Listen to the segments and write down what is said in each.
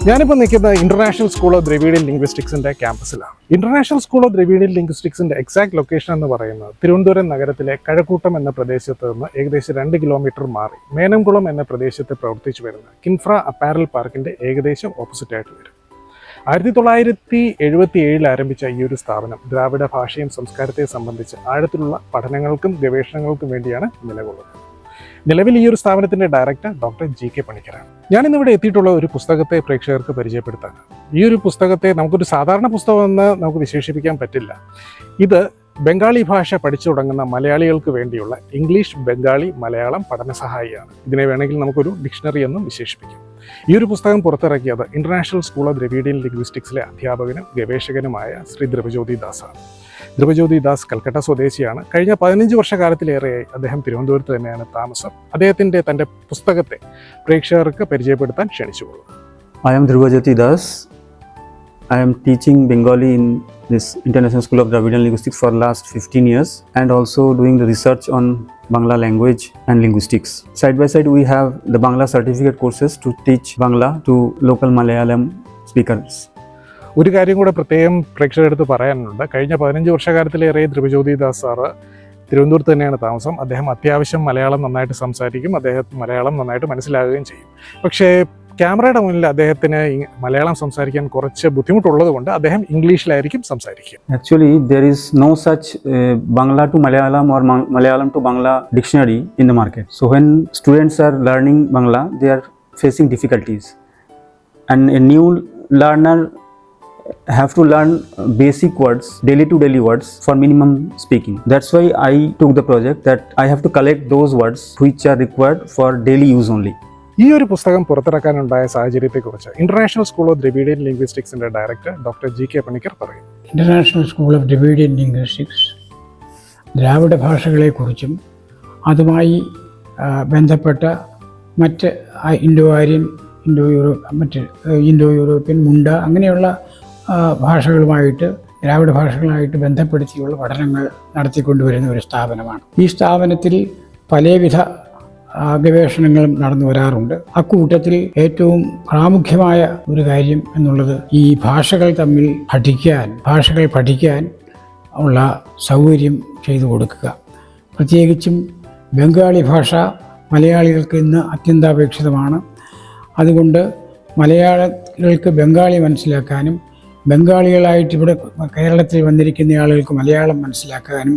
ഞാനിപ്പോൾ നിൽക്കുന്ന international school of Dravidian ലിംഗ്വിസ്റ്റിക്സിന്റെ ക്യാമ്പസിലാണ്. ഇന്റർനാഷണൽ സ്കൂൾ ഓഫ് ദ്രവീഡിയൻ ലിംഗ്വിസ്റ്റിക്സിന്റെ എക്സാക്ട് ലൊക്കേഷൻ എന്ന് പറയുന്നത് തിരുവനന്തപുരം നഗരത്തിലെ കഴക്കൂട്ടം എന്ന പ്രദേശത്ത് നിന്ന് ഏകദേശം 2 കിലോമീറ്റർ മാറി മേനംകുളം എന്ന പ്രദേശത്ത് പ്രവർത്തിച്ചു വരുന്ന കിൻഫ്ര അപ്പാരൽ പാർക്കിന്റെ ഏകദേശം ഓപ്പോസിറ്റ് ആയിട്ട് വരും. 1977 ആരംഭിച്ച ഈ ഒരു സ്ഥാപനം ദ്രാവിഡ ഭാഷയും സംസ്കാരത്തെ സംബന്ധിച്ച് ആഴത്തിലുള്ള പഠനങ്ങൾക്കും ഗവേഷണങ്ങൾക്കും വേണ്ടിയാണ് നിലകൊള്ളുന്നത്. നിലവിൽ ഈ ഒരു സ്ഥാപനത്തിന്റെ ഡയറക്ടർ ഡോക്ടർ GK പണിക്കരാണ്. ഞാനിന്നിവിടെ എത്തിയിട്ടുള്ള ഒരു പുസ്തകത്തെ പ്രേക്ഷകർക്ക് പരിചയപ്പെടുത്താൻ. ഈ ഒരു പുസ്തകത്തെ നമുക്കൊരു സാധാരണ പുസ്തകമെന്ന് നമുക്ക് വിശേഷിപ്പിക്കാൻ പറ്റില്ല. ഇത് ബംഗാളി ഭാഷ പഠിച്ചു തുടങ്ങുന്ന മലയാളികൾക്ക് വേണ്ടിയുള്ള ഇംഗ്ലീഷ്, ബംഗാളി, മലയാളം പഠന സഹായിയാണ്. ഇതിനെ വേണമെങ്കിൽ നമുക്കൊരു ഡിക്ഷണറി എന്നും വിശേഷിപ്പിക്കാം. ഈ ഒരു പുസ്തകം പുറത്തിറക്കിയത് ഇന്റർനാഷണൽ സ്കൂൾ ഓഫ് ദ്രവീഡിയൻ ലിംഗ്വിസ്റ്റിക്സിലെ അധ്യാപകനും ഗവേഷകനുമായ ശ്രീ ദ്രവജ്യോതി ദാസാണ്. ദ്രവജ്യോതി ദാസ് കൽക്കട്ട സ്വദേശിയാണ്. കഴിഞ്ഞ 15 വർഷക്കാലത്തിലേറെയായി അദ്ദേഹം തിരുവനന്തപുരത്ത് തന്നെയാണ് താമസം. തൻ്റെ പുസ്തകത്തെ പ്രേക്ഷകർക്ക് പരിചയപ്പെടുത്താൻ ക്ഷണിച്ചുകൊള്ളും. I am Dhruvajyoti Das. I am teaching Bengali in this International School of Dravidian Linguistics for last 15 years and also doing the research on Bangla language and linguistics. Side by side we have the Bangla certificate courses to teach Bangla to local Malayalam speakers. ഒരു കാര്യം കൂടെ പ്രത്യേകം പ്രേക്ഷകരെടുത്ത് പറയാനുണ്ട്. കഴിഞ്ഞ 15 വർഷക്കാലത്തിലേറെ ദ്രവജ്യോതി Das sir തിരുവനന്തപുരത്ത് തന്നെയാണ് താമസം. അദ്ദേഹം അത്യാവശ്യം മലയാളം നന്നായിട്ട് സംസാരിക്കും, അദ്ദേഹം മലയാളം നന്നായിട്ട് മനസ്സിലാകുകയും ചെയ്യും. പക്ഷേ ക്യാമറയുടെ മുന്നിൽ അദ്ദേഹത്തിന് മലയാളം സംസാരിക്കാൻ കുറച്ച് ബുദ്ധിമുട്ടുള്ളത് കൊണ്ട് അദ്ദേഹം ഇംഗ്ലീഷിലായിരിക്കും സംസാരിക്കുക. Actually there is no such Bangla to Malayalam or Malayalam to Bangla dictionary in the market. So when students are learning Bangla, they are facing difficulties, and a new learner have to learn basic words, daily to daily words for minimum speaking. That's why I took the project that I have to collect those words which are required for daily use only. ഈ ഒരു പുസ്തകം പുറത്തിറക്കാനുണ്ടായ സാഹചര്യത്തെക്കുറിച്ച് international school of Dravidian ലിംഗ്വിസ്റ്റിക്സിന്റെ director doctor GK Panicker പറയും. International school of Dravidian linguistics ദ്രാവിഡ ഭാഷകളെക്കുറിച്ചും അതുമായി ബന്ധപ്പെട്ട മറ്റ് ഇൻഡോ യൂറോപ്യൻ, മുണ്ട അങ്ങനെയുള്ള ഭാഷകളുമായിട്ട്, ദ്രാവിഡ ഭാഷകളായിട്ട് ബന്ധപ്പെടുത്തിയുള്ള പഠനങ്ങൾ നടത്തിക്കൊണ്ടുവരുന്ന ഒരു സ്ഥാപനമാണ്. ഈ സ്ഥാപനത്തിൽ പലവിധ ഗവേഷണങ്ങളും നടന്നു വരാറുണ്ട്. അക്കൂട്ടത്തിൽ ഏറ്റവും പ്രാമുഖ്യമായ ഒരു കാര്യം എന്നുള്ളത് ഈ ഭാഷകൾ പഠിക്കാൻ ഉള്ള സൗകര്യം ചെയ്തു കൊടുക്കുക. പ്രത്യേകിച്ചും ബംഗാളി ഭാഷ മലയാളികൾക്ക് ഇന്ന് അത്യന്താപേക്ഷിതമാണ്. അതുകൊണ്ട് മലയാളികൾക്ക് ബംഗാളി മനസ്സിലാക്കാനും ബംഗാളികളായിട്ട് ഇവിടെ കേരളത്തിൽ വന്നിരിക്കുന്ന ആളുകൾക്ക് മലയാളം മനസ്സിലാക്കാനും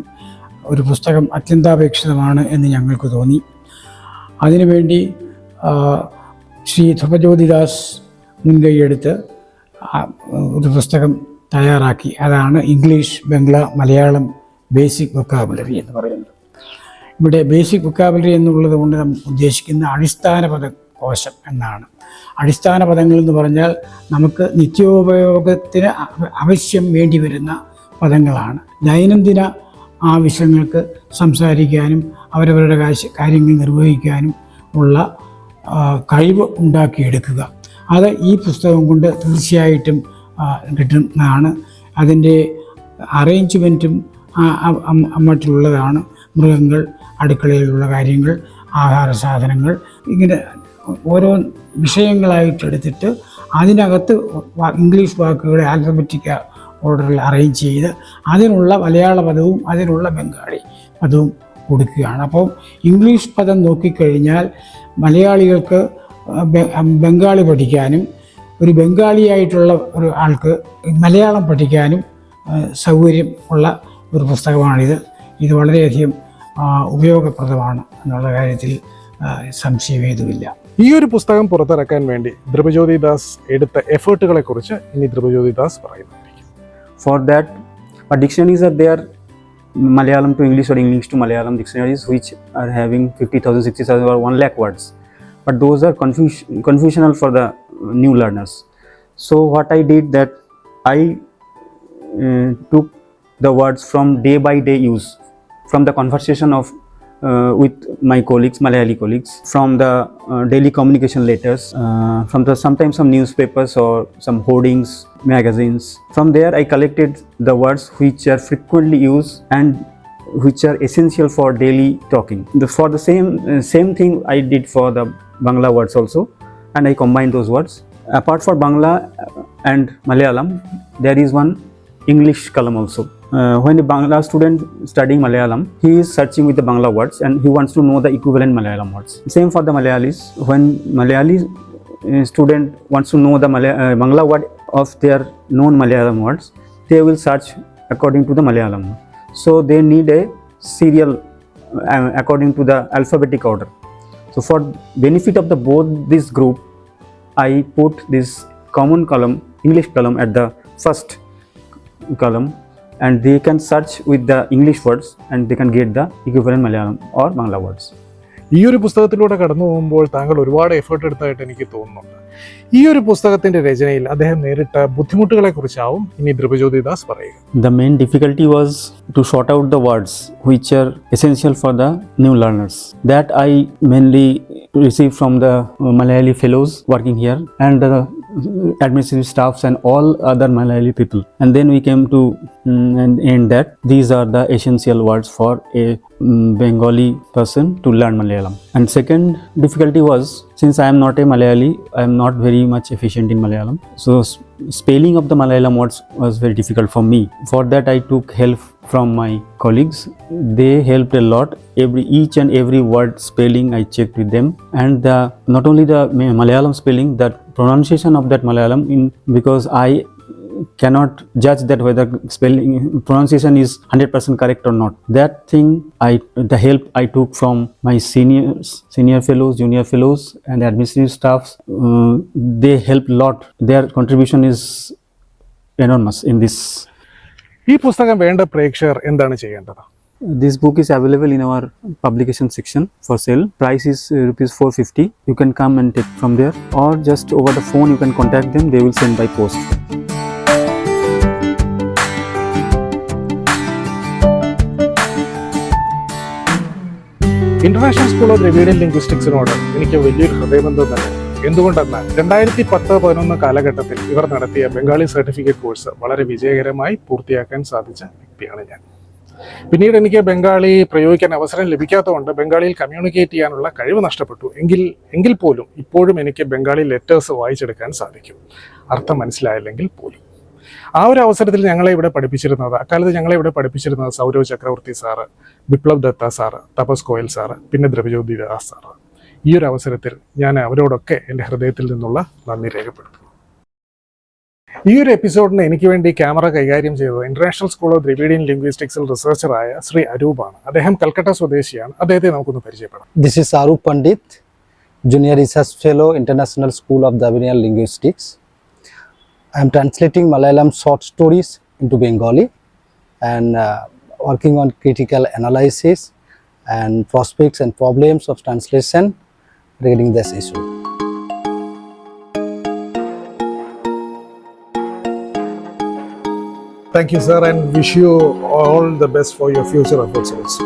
ഒരു പുസ്തകം അത്യന്താപേക്ഷിതമാണ് എന്ന് ഞങ്ങൾക്ക് തോന്നി. അതിനുവേണ്ടി ശ്രീ ദ്രവജ്യോതി ദാസ് മുൻകൈയെടുത്ത് ഒരു പുസ്തകം തയ്യാറാക്കി. അതാണ് English, Bangla, Malayalam basic vocabulary എന്ന് പറയുന്നത്. ഇവിടെ ബേസിക് വൊക്കാബുലറി എന്നുള്ളത് കൊണ്ട് നാം ഉദ്ദേശിക്കുന്ന അടിസ്ഥാന പദകോശം എന്നാണ്. അടിസ്ഥാന പദങ്ങൾ എന്ന് പറഞ്ഞാൽ നമുക്ക് നിത്യോപയോഗത്തിന് ആവശ്യം വേണ്ടി വരുന്ന പദങ്ങളാണ്. ദൈനംദിന ആവശ്യങ്ങൾക്ക് സംസാരിക്കാനും അവരവരുടെ കാര്യങ്ങൾ നിർവഹിക്കാനും ഉള്ള കഴിവ് ഉണ്ടാക്കിയെടുക്കുക. അത് ഈ പുസ്തകം കൊണ്ട് തീർച്ചയായിട്ടും കിട്ടുന്നതാണ്. അതിൻ്റെ അറേഞ്ച്മെൻറ്റും മറ്റുള്ളതാണ്. മൃഗങ്ങൾ, അടുക്കളയിലുള്ള കാര്യങ്ങൾ, ആഹാര സാധനങ്ങൾ, ഇങ്ങനെ ഓരോ വിഷയങ്ങളായിട്ടെടുത്തിട്ട് അതിനകത്ത് ഇംഗ്ലീഷ് വാക്കുകളെ ആൽഫബറ്റിക് ഓർഡറിൽ അറേഞ്ച് ചെയ്ത് അതിനുള്ള മലയാള പദവും അതിനുള്ള ബംഗാളി പദവും കൊടുക്കുകയാണ്. അപ്പോൾ ഇംഗ്ലീഷ് പദം നോക്കിക്കഴിഞ്ഞാൽ മലയാളികൾക്ക് ബംഗാളി പഠിക്കാനും ഒരു ബംഗാളിയായിട്ടുള്ള ഒരു ആൾക്ക് മലയാളം പഠിക്കാനും സൗകര്യം ഉള്ള ഒരു പുസ്തകമാണിത്. ഇത് വളരെയധികം ഉപയോഗപ്രദമാണ് എന്നുള്ള കാര്യത്തിൽ സംശയമേതുമില്ല. ഈ ഒരു പുസ്തകം പുറത്തിറക്കാൻ വേണ്ടി ദ്രവജ്യോതി ദാസ് എടുത്ത എഫേർട്ടുകളെ കുറിച്ച് ഇനി ദ്രവജ്യോതി ദാസ് പറയുന്നതായിരിക്കും. For that, dictionaries are there, Malayalam to English or English to Malayalam dictionaries which are having 50,000, 60,000 or 1 lakh words. But those are confusional for the new learners. So what I did that I took the words from day by day use, from the conversation of with my colleagues, Malayali colleagues, from the daily communication letters, from sometimes some newspapers or some hoardings, magazines. From there I collected the words which are frequently used and which are essential for daily talking. For the same thing I did for the Bangla words also, and I combined those words apart for Bangla and Malayalam, there is one English column also. When a Bangla student studying Malayalam, he is searching with the Bangla words and he wants to know the equivalent Malayalam words. Same for the Malayalis. When Malayali student wants to know the Bangla word of their known Malayalam words, they will search according to the Malayalam. So they need a serial according to the alphabetic order. So for benefit of the both this group, I put this common column, English column at the first column, and they can search with the English words and they can get the equivalent Malayalam or Bangla words. ഈ ഒരു പുസ്തകത്തിലൂടെ കടന്നു പോകുമ്പോൾ താങ്കൾ ഒരുപാട് effort എടുത്തായിട്ട് എനിക്ക് തോന്നുന്നുണ്ട്. ഈ ഒരു പുസ്തകത്തിന്റെ രചനയിൽ അദ്ദേഹം നേരിട്ട ബുദ്ധിമുട്ടുകളെ കുറിച്ചാവും ഇനി ധ്രുവജ്യോതിദാസ് പറയുക. The main difficulty was to sort out the words which are essential for the new learners. That I mainly received from the Malayali fellows working here and the administrative staffs and all other Malayali people. And then we came to end that these are the essential words for a Bengali person to learn Malayalam. And second difficulty was, since I am not a Malayali, I am not very much efficient in Malayalam. So spelling of the Malayalam words was very difficult for me. For that I took help from my colleagues. They helped a lot. Each and every word spelling I checked with them, and not only the Malayalam spelling, that pronunciation of that Malayalam, because I cannot judge that whether spelling pronunciation is 100% correct or not. That thing the help I took from my senior fellows, junior fellows and administrative staffs, they helped a lot. Their contribution is enormous in this. ഈ പുസ്തകം വേണ്ട പ്രേക്ഷകർ എന്താണ് ചെയ്യേണ്ടത്? This book is available in our publication section for sale. Price is rupees 450. You can come and take from there, or just over the phone you can contact them. They will send by post. International school of Dravidian ലിംഗ്വിസ്റ്റിക്സിനോട് എനിക്ക് വലിയൊരു ഹൃദയബന്ധം തന്നെ. എന്തുകൊണ്ടെന്നാൽ 2010-11 കാലഘട്ടത്തിൽ ഇവർ നടത്തിയ Bengali certificate course വളരെ വിജയകരമായി പൂർത്തിയാക്കാൻ സാധിച്ച വ്യക്തിയാണ് ഞാൻ. പിന്നീട് എനിക്ക് ബംഗാളി പ്രയോഗിക്കാൻ അവസരം ലഭിക്കാത്തതുകൊണ്ട് ബംഗാളിയിൽ കമ്മ്യൂണിക്കേറ്റ് ചെയ്യാനുള്ള കഴിവ് നഷ്ടപ്പെട്ടു. എങ്കിൽ പോലും ഇപ്പോഴും എനിക്ക് ബംഗാളി ലെറ്റേഴ്സ് വായിച്ചെടുക്കാൻ സാധിക്കും, അർത്ഥം മനസ്സിലായില്ലെങ്കിൽ പോലും. ആ ഒരു അവസരത്തിൽ അക്കാലത്ത് ഞങ്ങളെ ഇവിടെ പഠിപ്പിച്ചിരുന്നത് സൗരവ് ചക്രവർത്തി സാറ്, ബിപ്ലബ് ദത്ത സാറ്, തപസ് കോയൽ സാറ്, പിന്നെ ധ്രുവജ്യോതിദാസ് സാറ്. ഈ ഒരു അവസരത്തിൽ ഞാൻ അവരോടൊക്കെ എൻ്റെ ഹൃദയത്തിൽ നിന്നുള്ള നന്ദി രേഖപ്പെടുത്തുന്നു. ഈ ഒരു എപ്പിസോഡിന് എനിക്ക് വേണ്ടി ക്യാമറ കൈകാര്യം ചെയ്തത് ഇന്റർനാഷണൽ സ്കൂൾ ഓഫ് ദ്രവിഡിയൻ ലിംഗ്വിസ്റ്റിക്സിൽ റിസർച്ചറായ ശ്രീ അരൂപാണ്. അദ്ദേഹം കൽക്കട്ട സ്വദേശിയാണ്. അദ്ദേഹത്തെ നമുക്കൊന്ന് പരിചയപ്പെടാം. This is Arup Pandit, Junior Research Fellow, International School of Dravidian Linguistics. I am translating Malayalam short stories into Bengali and working on critical analysis and prospects and problems of translation regarding this issue. Thank you, sir, and wish you all the best for your future efforts also.